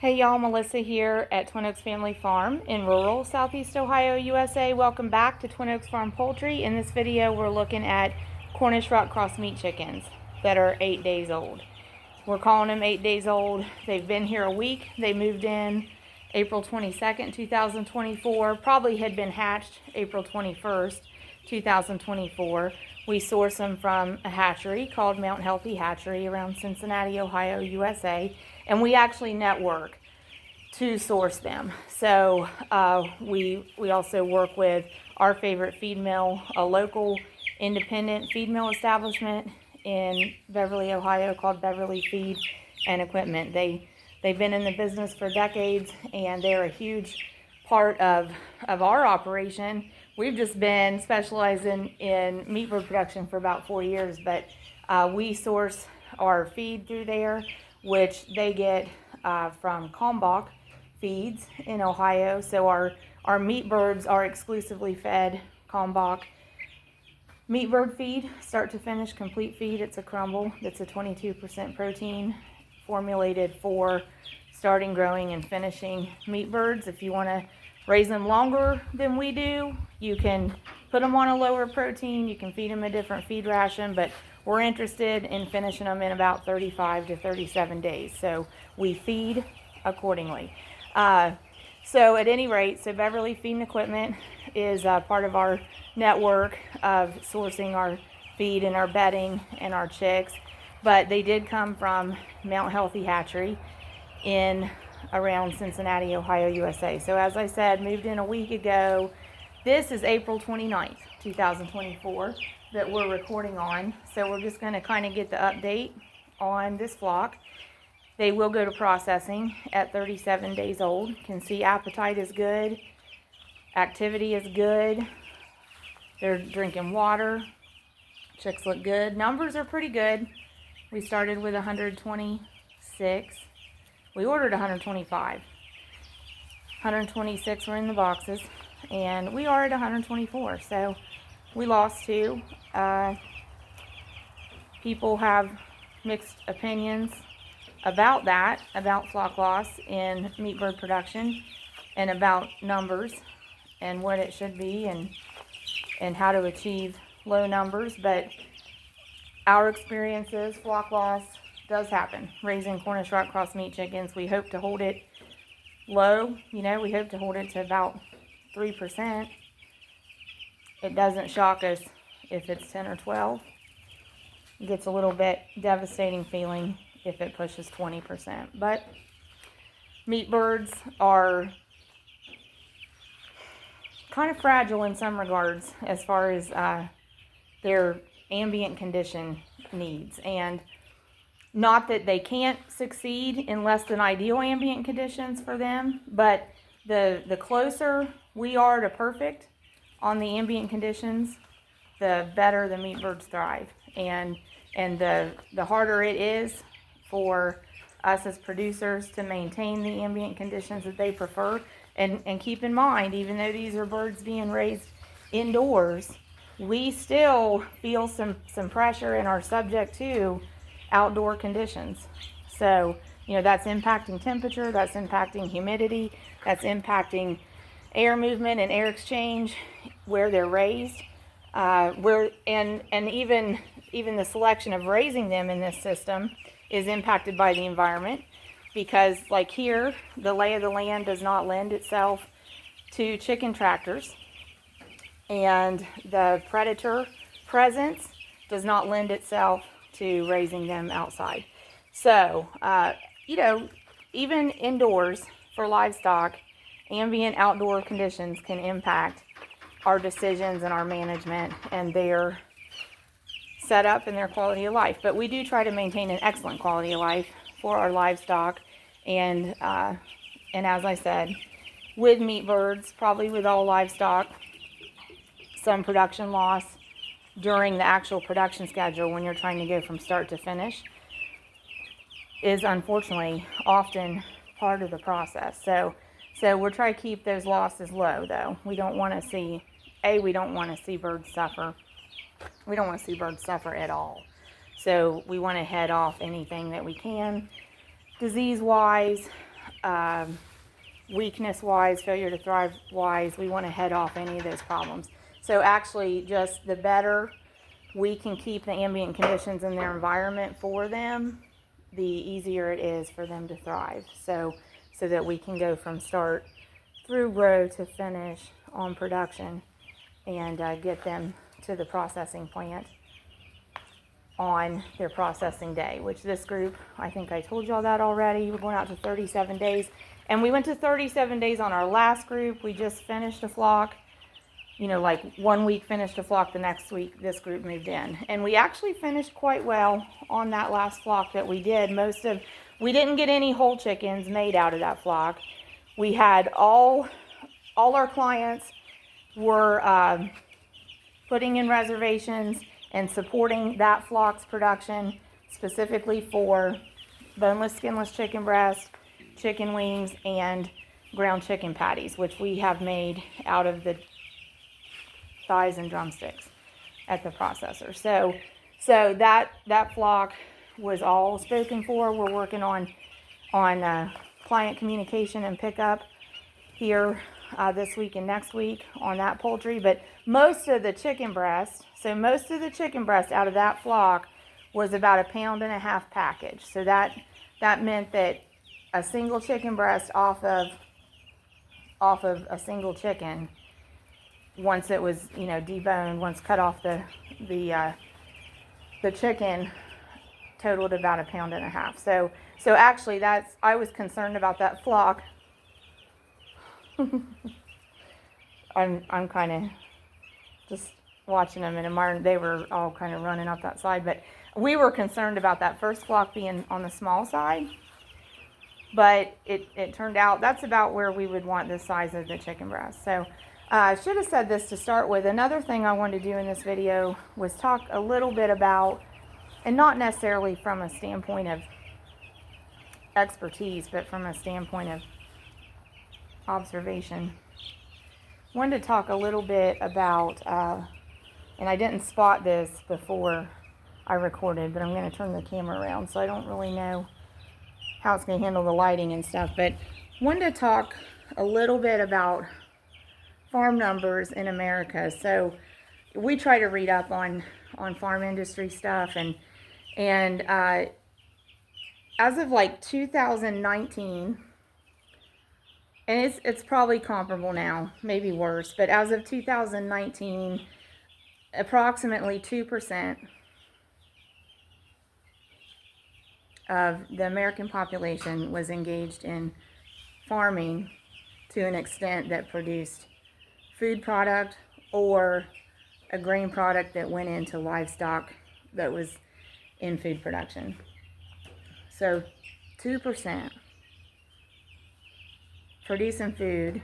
Hey y'all, Melissa here at Twin Oaks Family Farm in rural Southeast Ohio, USA. Welcome back to Twin Oaks Farm Poultry. In this video, we're looking at Cornish rock cross meat chickens that are 8 days old. We're calling them 8 days old. They've been here a week. They moved in April 22nd, 2024. Probably had been hatched April 21st, 2024. We source them from a hatchery called Mount Healthy Hatchery around Cincinnati, Ohio, USA. And we actually network to source them. So we also work with our favorite feed mill, a local independent feed mill establishment in Beverly, Ohio called Beverly Feed and Equipment. They've been in the business for decades, and they're a huge part of our operation. We've just been specializing in meat bird production for about 4 years, but we source our feed through there, which they get from Kalmbach Feeds in Ohio. So our meat birds are exclusively fed Kalmbach meat bird feed, start to finish, complete feed. It's a crumble that's a 22% protein, formulated for starting, growing, and finishing meat birds. If you want to raise them longer than we do, you can put them on a lower protein, you can feed them a different feed ration, but we're interested in finishing them in about 35 to 37 days. So we feed accordingly. So at any rate, so Beverly Feed and Equipment is part of our network of sourcing our feed and our bedding and our chicks. But they did come from Mount Healthy Hatchery in around Cincinnati, Ohio, USA. So as I said, moved in a week ago. This is April 29th, 2024 that we're recording on. So we're just going to kind of get the update on this flock. They will go to processing at 37 days old. Can see appetite is good. Activity is good. They're drinking water. Chicks look good. Numbers are pretty good. We started with 126. We ordered 125. 126 were in the boxes, and we are at 124. So we lost 2. People have mixed opinions about that, about flock loss in meat bird production, and about numbers and what it should be, and how to achieve low numbers. But our experience is flock loss does happen. Raising Cornish rock cross meat chickens, we hope to hold it low. We hope to hold it to about 3%. It doesn't shock us if it's 10 or 12. It gets a little bit devastating feeling if it pushes 20%. But meat birds are kind of fragile in some regards as far as their ambient condition needs. And not that they can't succeed in less than ideal ambient conditions for them, but the closer we are to perfect on the ambient conditions, the better the meat birds thrive. And the harder it is for us as producers to maintain the ambient conditions that they prefer. And keep in mind, even though these are birds being raised indoors, we still feel some pressure and are subject to outdoor conditions. So, that's impacting temperature, that's impacting humidity, that's impacting air movement and air exchange where they're raised. And even the selection of raising them in this system is impacted by the environment, because like here, the lay of the land does not lend itself to chicken tractors, and the predator presence does not lend itself to raising them outside. So, even indoors for livestock, ambient outdoor conditions can impact our decisions and our management and their setup and their quality of life. But we do try to maintain an excellent quality of life for our livestock. And as I said, with meat birds, probably with all livestock, some production loss during the actual production schedule when you're trying to go from start to finish is unfortunately often part of the process. So we're trying to keep those losses low, though. We don't want to see, we don't want to see birds suffer. We don't want to see birds suffer at all. So we want to head off anything that we can disease-wise, weakness-wise, failure to thrive-wise, we want to head off any of those problems. So actually, just the better we can keep the ambient conditions in their environment for them, the easier it is for them to thrive. So that we can go from start through grow to finish on production and get them to the processing plant on their processing day, which this group, I think I told y'all that already. We're going out to 37 days. And we went to 37 days on our last group. We just finished a flock. You know, like 1 week finished a flock, the next week this group moved in. And we actually finished quite well on that last flock that we did. We didn't get any whole chickens made out of that flock. We had all our clients were putting in reservations and supporting that flock's production specifically for boneless, skinless chicken breast, chicken wings, and ground chicken patties, which we have made out of the thighs and drumsticks at the processor. So that flock was all spoken for. We're working on client communication and pickup here this week and next week on that poultry. But most of the chicken breast out of that flock was about 1.5 pound package. So that meant that a single chicken breast off of a single chicken, once it was, you know, deboned, once cut off the chicken, totaled about 1.5 pounds. So actually I was concerned about that flock. I'm kind of just watching them and admiring. They were all kind of running up that side, but we were concerned about that first flock being on the small side. But it turned out that's about where we would want the size of the chicken breast. So I should have said this to start with. Another thing I wanted to do in this video was talk a little bit about, and not necessarily from a standpoint of expertise, but from a standpoint of observation. Wanted to talk a little bit about, and I didn't spot this before I recorded, but I'm going to turn the camera around, so I don't really know how it's going to handle the lighting and stuff. But wanted to talk a little bit about farm numbers in America. So we try to read up on farm industry stuff, and as of like 2019, and it's probably comparable now, maybe worse, but as of 2019, approximately 2% of the American population was engaged in farming to an extent that produced food product or a grain product that went into livestock that was in food production. So 2% producing food.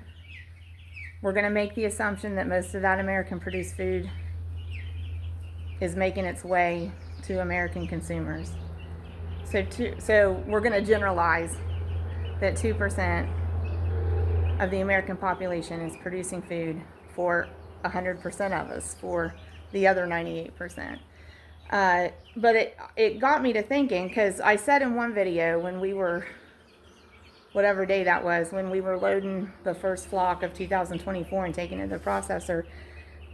We're going to make the assumption that most of that American produced food is making its way to American consumers. So we're going to generalize that 2% of the American population is producing food for 100% of us, for the other 98%. But it got me to thinking, because I said in one video when we were, whatever day that was, when we were loading the first flock of 2024 and taking it to the processor,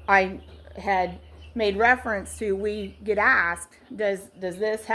I had made reference to, we get asked, does this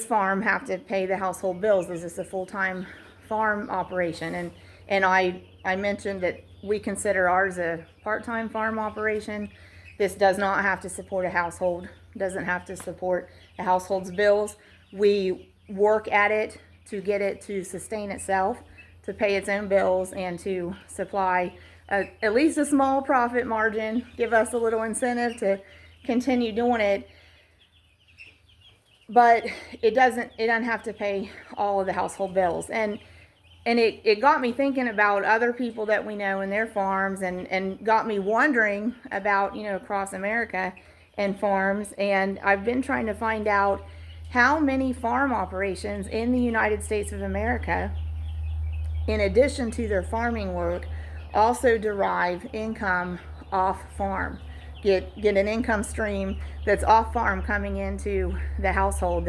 farm have to pay the household bills? Is this a full-time farm operation? And I mentioned that we consider ours a part-time farm operation. This does not have to support a household, doesn't have to support a household's bills. We work at it to get it to sustain itself, to pay its own bills, and to supply at least a small profit margin, give us a little incentive to continue doing it. But it doesn't have to pay all of the household bills. And it got me thinking about other people that we know in their farms, and got me wondering about, you know, across America and farms. And I've been trying to find out how many farm operations in the United States of America, in addition to their farming work, also derive income off farm. Get an income stream that's off farm coming into the household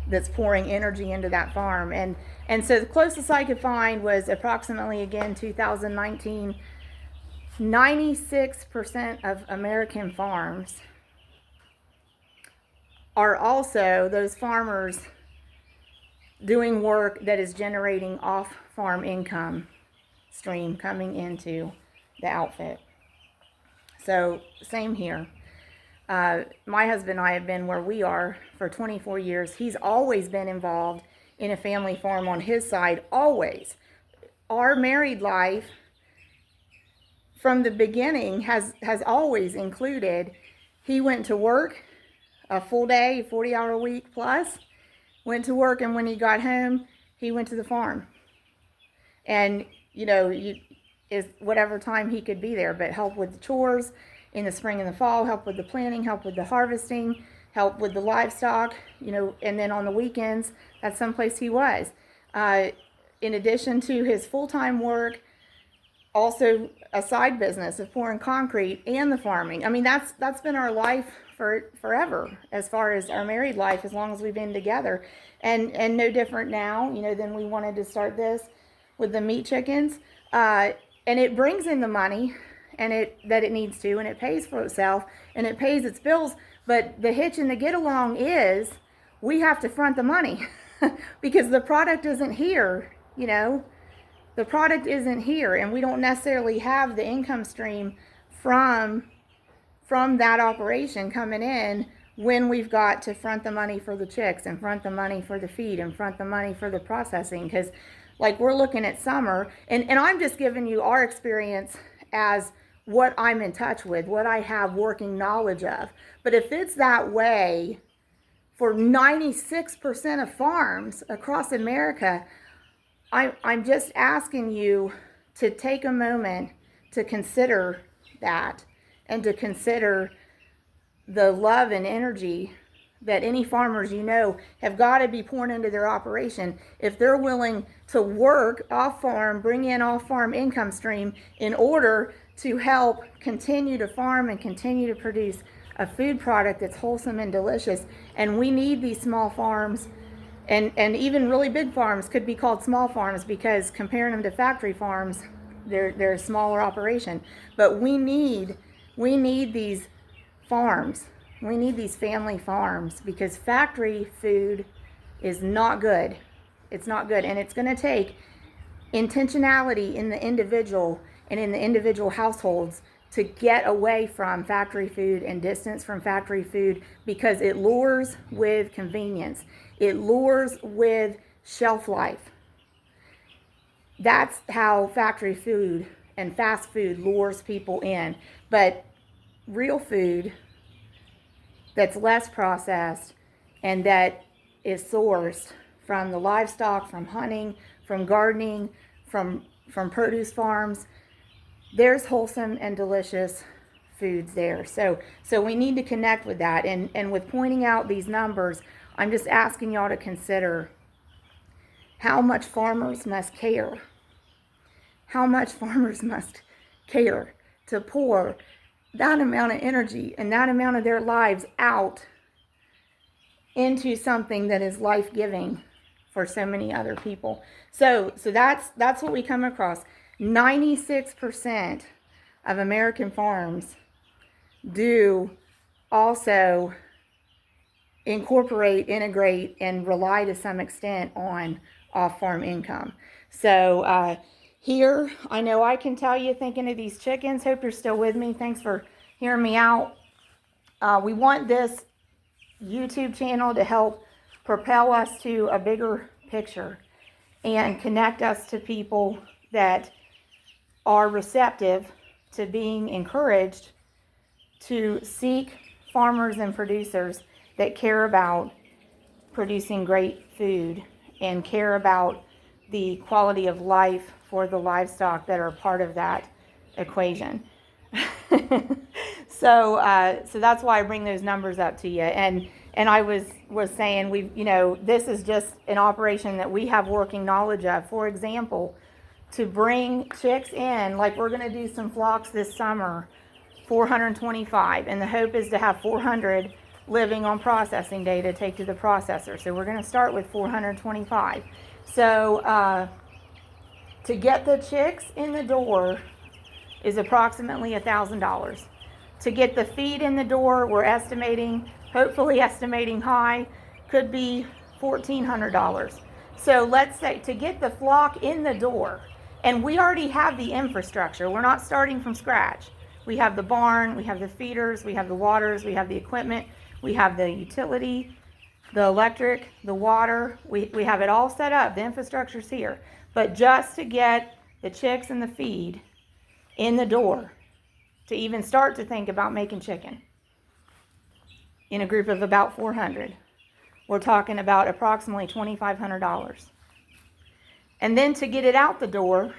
that's pouring energy into that farm. And so the closest I could find was approximately, again, 2019, 96% of American farms are also those farmers doing work that is generating off-farm income stream coming into the outfit. So same here. My husband and I have been where we are for 24 years. He's always been involved in a family farm on his side, always. Our married life from the beginning has always included, he went to work a full day, 40-hour week plus, went to work, and when he got home, he went to the farm. And, you know, is whatever time he could be there, but help with the chores in the spring and the fall, help with the planting, help with the harvesting, help with the livestock, you know, and then on the weekends, that's someplace he was. In addition to his full-time work, also a side business of pouring concrete and the farming. I mean, that's been our life for forever, as far as our married life, as long as we've been together. And no different now, you know, than we wanted to start this with the meat chickens. And it brings in the money and that it needs to, and it pays for itself, and it pays its bills. But the hitch and the get along is we have to front the money because the product isn't here, you know. The product isn't here, and we don't necessarily have the income stream from that operation coming in when we've got to front the money for the chicks and front the money for the feed and front the money for the processing. Because like we're looking at summer, and I'm just giving you our experience as what I'm in touch with, what I have working knowledge of. But if it's that way for 96% of farms across America, I'm just asking you to take a moment to consider that, and to consider the love and energy that any farmers you know have got to be pouring into their operation if they're willing to work off-farm, bring in off-farm income stream in order to help continue to farm and continue to produce a food product that's wholesome and delicious. And we need these small farms. And even really big farms could be called small farms because comparing them to factory farms, they're a smaller operation. But we need these farms. We need these family farms because factory food is not good. It's not good. And it's going to take intentionality in the individual and in the individual households to get away from factory food and distance from factory food because it lures with convenience. It lures with shelf life. That's how factory food and fast food lures people in. But real food that's less processed and that is sourced from the livestock, from hunting, from gardening, from produce farms, there's wholesome and delicious foods there. So we need to connect with that. And with pointing out these numbers, I'm just asking y'all to consider how much farmers must care. How much farmers must care to pour that amount of energy and that amount of their lives out into something that is life-giving for so many other people. So that's what we come across. 96% of American farms do also incorporate, integrate, and rely to some extent on off-farm income. So here, I know I can tell you, thinking of these chickens, hope you're still with me. Thanks for hearing me out. We want this YouTube channel to help propel us to a bigger picture and connect us to people that are receptive to being encouraged to seek farmers and producers that care about producing great food and care about the quality of life for the livestock that are part of that equation. So that's why I bring those numbers up to you. And I was saying, this is just an operation that we have working knowledge of. For example, to bring chicks in, like we're going to do some flocks this summer, 425, and the hope is to have 400 living on processing day to take to the processor. So we're going to start with 425. So to get the chicks in the door is approximately $1,000. To get the feed in the door, we're estimating, hopefully estimating high, could be $1,400. So let's say to get the flock in the door, and we already have the infrastructure. We're not starting from scratch. We have the barn, we have the feeders, we have the waters, we have the equipment, we have the utility, the electric, the water. We have it all set up. The infrastructure's here. But just to get the chicks and the feed in the door, to even start to think about making chicken in a group of about 400, we're talking about approximately $2,500. And then to get it out the door,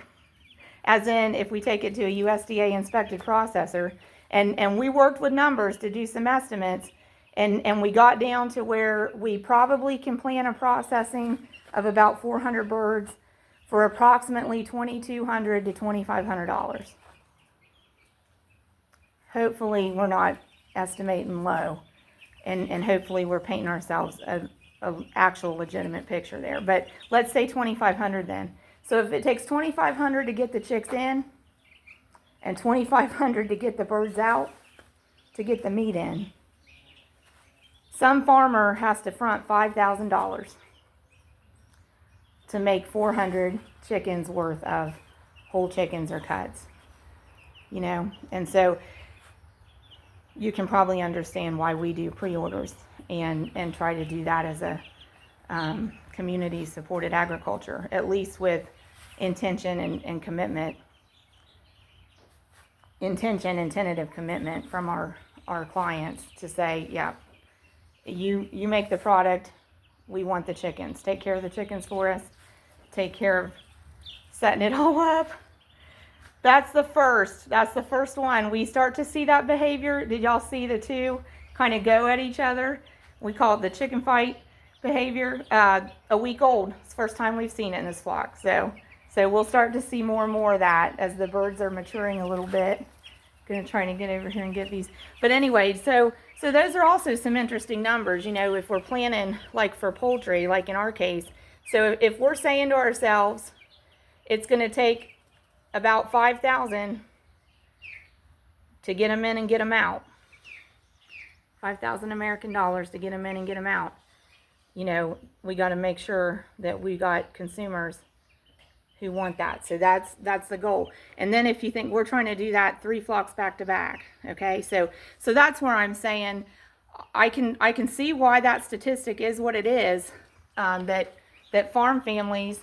as in if we take it to a USDA inspected processor, and we worked with numbers to do some estimates, and we got down to where we probably can plan a processing of about 400 birds for approximately $2,200 to $2,500. Hopefully we're not estimating low, and hopefully we're painting ourselves a actual legitimate picture there. But let's say 2,500 then. So if it takes 2,500 to get the chicks in and 2,500 to get the birds out, to get the meat in, some farmer has to front $5,000 to make 400 chickens worth of whole chickens or cuts, you know. And so you can probably understand why we do pre-orders and try to do that as a community supported agriculture, at least with intention and commitment, intention and tentative commitment from our clients to say, yeah, you make the product, we want the chickens. Take care of the chickens for us. Take care of setting it all up. That's the first one. We start to see that behavior. Did y'all see the two kind of go at each other? We call it the chicken fight behavior. A week old. It's the first time we've seen it in this flock. So we'll start to see more and more of that as the birds are maturing a little bit. Gonna try to get over here and get these. But anyway, so those are also some interesting numbers, you know, if we're planning like for poultry, like in our case. So if we're saying to ourselves, it's gonna take about 5,000 to get them in and get them out. 5,000 American dollars to get them in and get them out. You know, we got to make sure that we got consumers who want that. So that's the goal. And then if you think we're trying to do that 3 flocks back to back, okay? So that's where I'm saying I can see why that statistic is what it is, that farm families,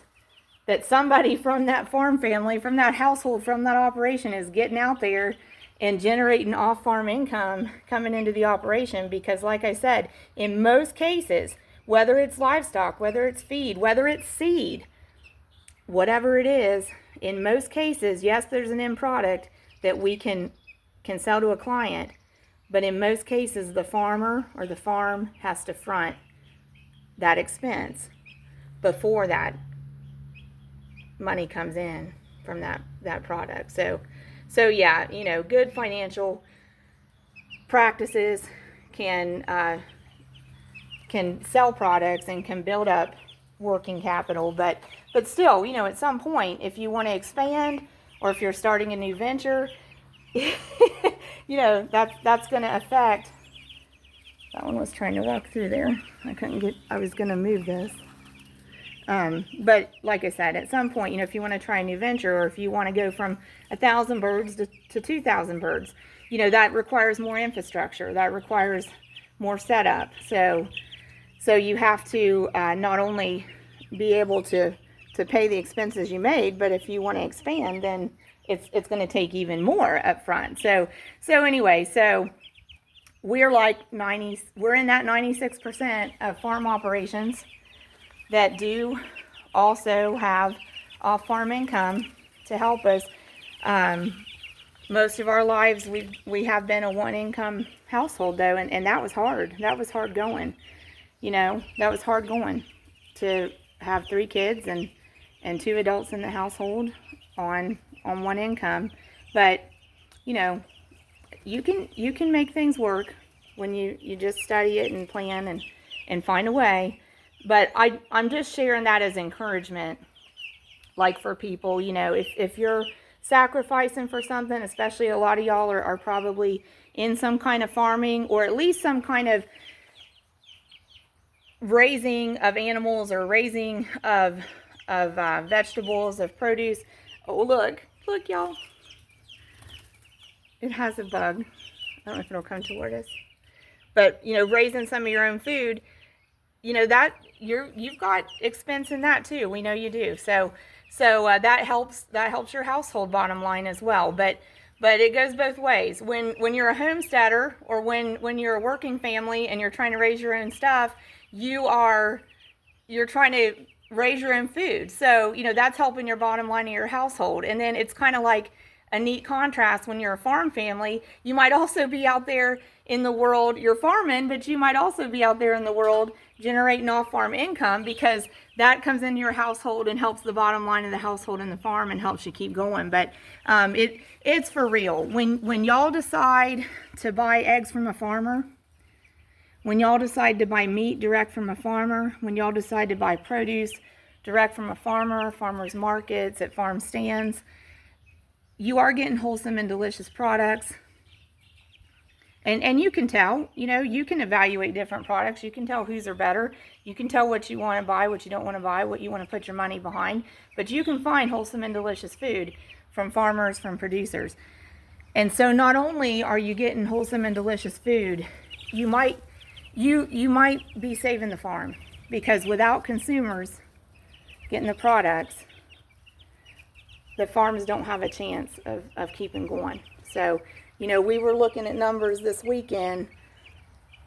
that somebody from that farm family, from that household, from that operation is getting out there and generating off-farm income coming into the operation. Because like I said, in most cases, whether it's livestock, whether it's feed, whether it's seed, whatever it is, in most cases, yes, there's an end product that we can sell to a client, but in most cases, the farmer or the farm has to front that expense before that money comes in from that product. So yeah, you know, good financial practices can sell products and can build up working capital, but still, you know, at some point, if you want to expand or if you're starting a new venture, you know, that's going to affect. That one was trying to walk through there. I was going to move this. But like I said, at some point, you know, if you want to try a new venture, or if you want to go from 1,000 birds to 2,000 birds, you know, that requires more infrastructure. That requires more setup. So you have to not only be able to pay the expenses you made, but if you want to expand, then it's going to take even more up front. So anyway, so we're in that 96% of farm operations that do also have off-farm income to help us. Most of our lives, we have been a one-income household, though, and that was hard. That was hard going. You know, that was hard going to have 3 kids and 2 adults in the household on one income. But, you know, you can make things work. when you just study it and plan and find a way. But I'm just sharing that as encouragement, like for people, you know, if you're sacrificing for something, especially a lot of y'all are probably in some kind of farming or at least some kind of raising of animals or raising of vegetables, of produce. Oh, look, y'all. It has a bug. I don't know if it'll come toward us. But, you know, raising some of your own food, you know, that you've got expense in that too. We know you do. So that helps your household bottom line as well. But it goes both ways. When you're a homesteader or when you're a working family and you're trying to raise your own stuff, you're trying to raise your own food. So, you know, that's helping your bottom line of your household. And then it's kind of like a neat contrast when you're a farm family. You might also be out there in the world, you're farming, but you might also be out there in the world generating off-farm income, because that comes into your household and helps the bottom line of the household and the farm and helps you keep going. But it's for real. When y'all decide to buy eggs from a farmer, when y'all decide to buy meat direct from a farmer, when y'all decide to buy produce direct from a farmer, farmers markets, at farm stands, you are getting wholesome and delicious products. And you can tell, you know, you can evaluate different products. You can tell whose are better. You can tell what you want to buy, what you don't want to buy, what you want to put your money behind. But you can find wholesome and delicious food from farmers, from producers. And so not only are you getting wholesome and delicious food, you might be saving the farm, because without consumers getting the products, the farms don't have a chance of keeping going. So, you know, we were looking at numbers this weekend,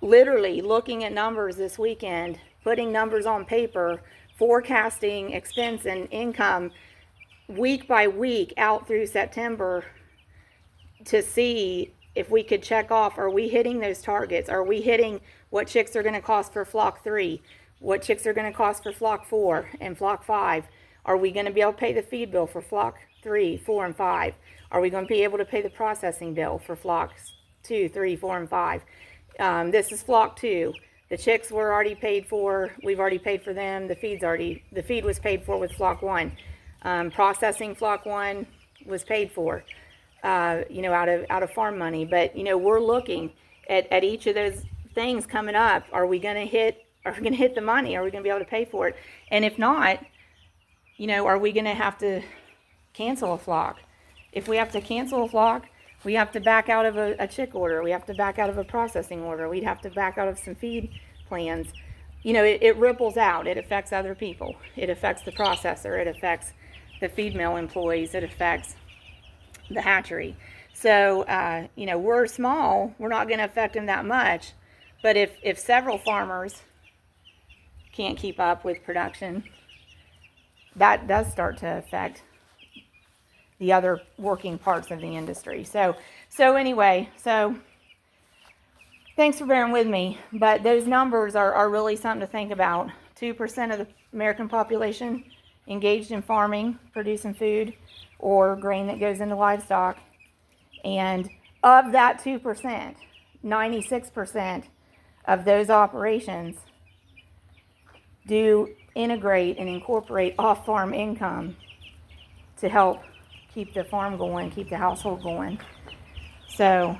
literally looking at numbers this weekend, putting numbers on paper, forecasting expense and income week by week out through September to see if we could check off, are we hitting those targets? Are we hitting what chicks are going to cost for flock 3? What chicks are going to cost for flock 4 and flock 5? Are we going to be able to pay the feed bill for flock 3, 4, and 5? Are we going to be able to pay the processing bill for flocks 2, 3, 4, and 5? This is flock 2. The chicks were already paid for. We've already paid for them. The feed was paid for with flock 1. Processing flock 1 was paid for, you know, out of farm money. But, you know, we're looking at each of those things coming up. Are we going to hit the money? Are we going to be able to pay for it? And if not, you know, are we going to have to cancel a flock? If we have to cancel a flock, we have to back out of a chick order. We have to back out of a processing order. We'd have to back out of some feed plans. You know, it ripples out. It affects other people. It affects the processor. It affects the feed mill employees. It affects the hatchery. So, you know, we're small. We're not going to affect them that much. But if several farmers can't keep up with production, that does start to affect the other working parts of the industry. So anyway, thanks for bearing with me. But those numbers are really something to think about. 2% of the American population engaged in farming, producing food or grain that goes into livestock. And of that 2%, 96% of those operations do integrate and incorporate off-farm income to help keep the farm going, keep the household going. So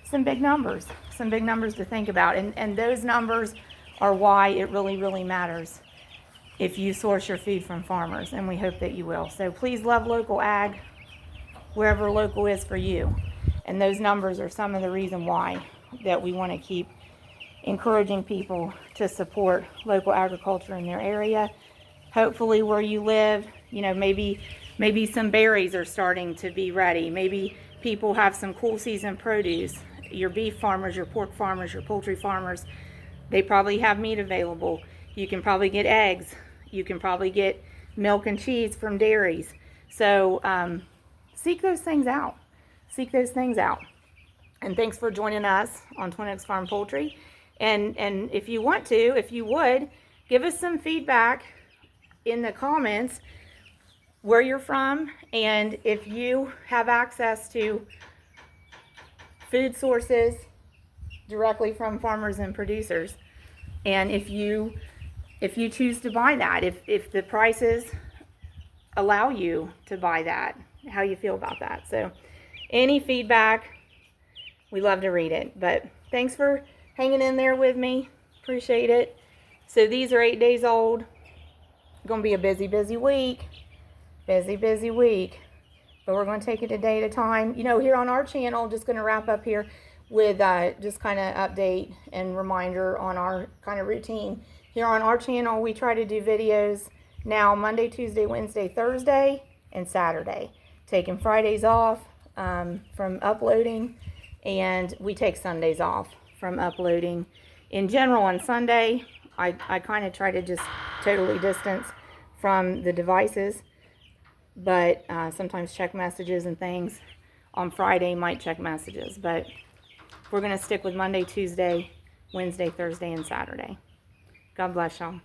some big numbers to think about. And those numbers are why it really, really matters if you source your food from farmers, and we hope that you will. So please love local ag wherever local is for you. And those numbers are some of the reason why that we want to keep encouraging people to support local agriculture in their area. Hopefully where you live, you know, maybe some berries are starting to be ready. Maybe people have some cool season produce. Your beef farmers, your pork farmers, your poultry farmers, they probably have meat available. You can probably get eggs. You can probably get milk and cheese from dairies. So seek those things out. Seek those things out. And thanks for joining us on Twin Oaks Farm Poultry. And if you want to, if you would, give us some feedback in the comments where you're from, and if you have access to food sources directly from farmers and producers. And if you choose to buy that, if the prices allow you to buy that, how you feel about that. So any feedback, we love to read it. But thanks for hanging in there with me. Appreciate it. So these are 8 days old. Going to be a busy week. Busy week. But we're going to take it a day at a time. You know, here on our channel, just going to wrap up here with just kind of update and reminder on our kind of routine. Here on our channel, we try to do videos now Monday, Tuesday, Wednesday, Thursday, and Saturday. Taking Fridays off from uploading, and we take Sundays off from uploading. In general, on Sunday, I kind of try to just totally distance from the devices, but sometimes check messages and things. On Friday, might check messages, but we're going to stick with Monday, Tuesday, Wednesday, Thursday, and Saturday. God bless y'all.